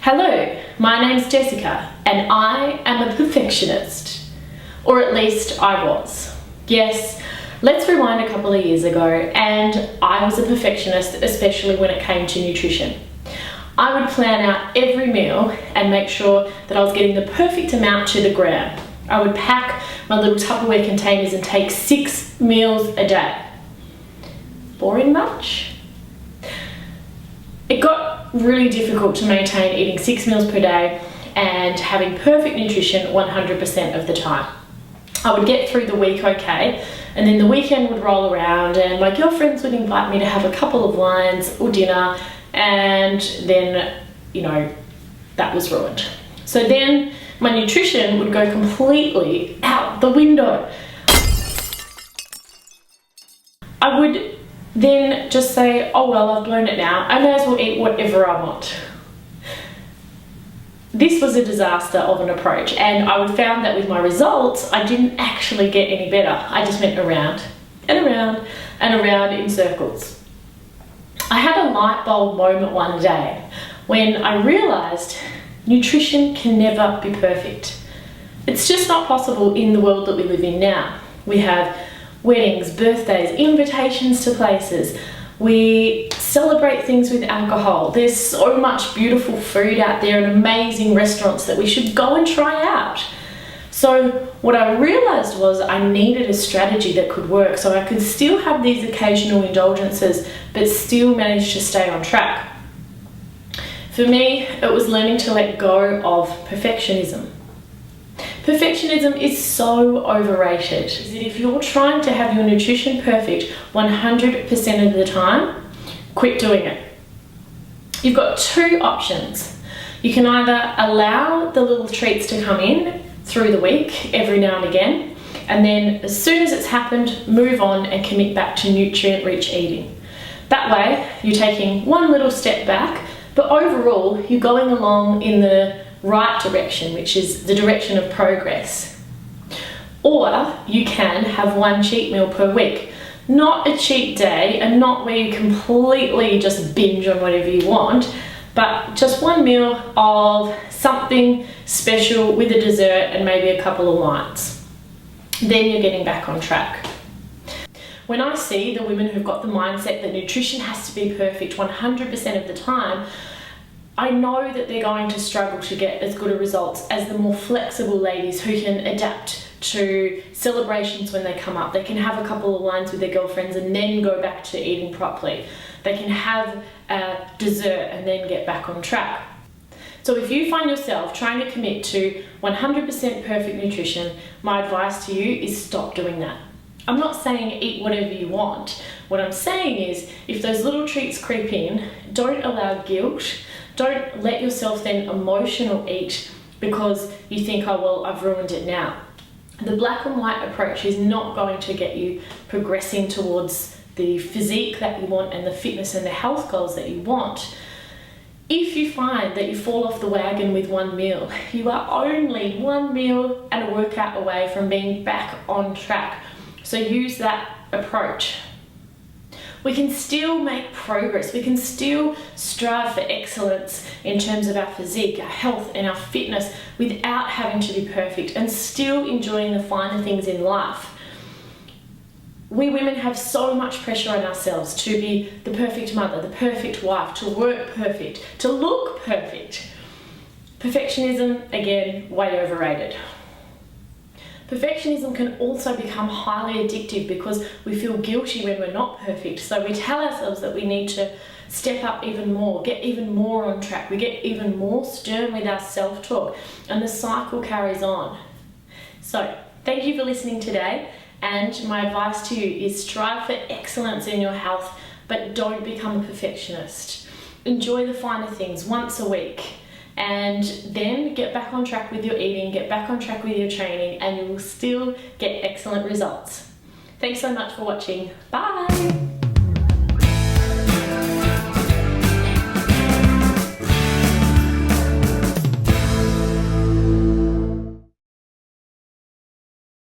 Hello, my name's Jessica and I am a perfectionist. Or at least I was. Yes, let's rewind a couple of years ago and I was a perfectionist, especially when it came to nutrition. I would plan out every meal and make sure that I was getting the perfect amount to the gram. I would pack my little Tupperware containers and take 6 meals a day. Boring much? It got really difficult to maintain eating 6 meals per day and having perfect nutrition 100% of the time. I would get through the week okay, and then the weekend would roll around and my girlfriends would invite me to have a couple of wines or dinner, and then, that was ruined. So then my nutrition would go completely out the window. I would then just say, oh well, I've blown it now, I may as well eat whatever I want. This was a disaster of an approach, and I found that with my results, I didn't actually get any better. I just went around and around and around in circles. I had a light bulb moment one day when I realised nutrition can never be perfect. It's just not possible in the world that we live in now. We have weddings, birthdays, invitations to places. We celebrate things with alcohol. There's so much beautiful food out there and amazing restaurants that we should go and try out. So what I realized was I needed a strategy that could work so I could still have these occasional indulgences but still manage to stay on track. For me, it was learning to let go of perfectionism. Perfectionism is so overrated. If you're trying to have your nutrition perfect 100% of the time, quit doing it. You've got 2 options. You can either allow the little treats to come in through the week every now and again, and then as soon as it's happened, move on and commit back to nutrient-rich eating. That way, you're taking one little step back, but overall, you're going along in the right direction, which is the direction of progress. Or you can have one cheat meal per week. Not a cheat day, and not where you completely just binge on whatever you want, but just one meal of something special with a dessert and maybe a couple of wines. Then you're getting back on track. When I see the women who've got the mindset that nutrition has to be perfect 100% of the time, I know that they're going to struggle to get as good a results as the more flexible ladies who can adapt to celebrations when they come up. They can have a couple of wines with their girlfriends and then go back to eating properly. They can have a dessert and then get back on track. So if you find yourself trying to commit to 100% perfect nutrition, my advice to you is stop doing that. I'm not saying eat whatever you want. What I'm saying is, if those little treats creep in, don't allow guilt. Don't let yourself then emotional eat because you think, oh well, I've ruined it now. The black and white approach is not going to get you progressing towards the physique that you want and the fitness and the health goals that you want. If you find that you fall off the wagon with one meal, you are only one meal and a workout away from being back on track. So use that approach. We can still make progress. We can still strive for excellence in terms of our physique, our health and our fitness without having to be perfect and still enjoying the finer things in life. We women have so much pressure on ourselves to be the perfect mother, the perfect wife, to work perfect, to look perfect. Perfectionism, again, way overrated. Perfectionism can also become highly addictive because we feel guilty when we're not perfect. So we tell ourselves that we need to step up even more, get even more on track. We get even more stern with our self-talk, and the cycle carries on. So thank you for listening today, and my advice to you is strive for excellence in your health, but don't become a perfectionist. Enjoy the finer things once a week. And then get back on track with your eating, get back on track with your training, and you will still get excellent results. Thanks so much for watching. Bye!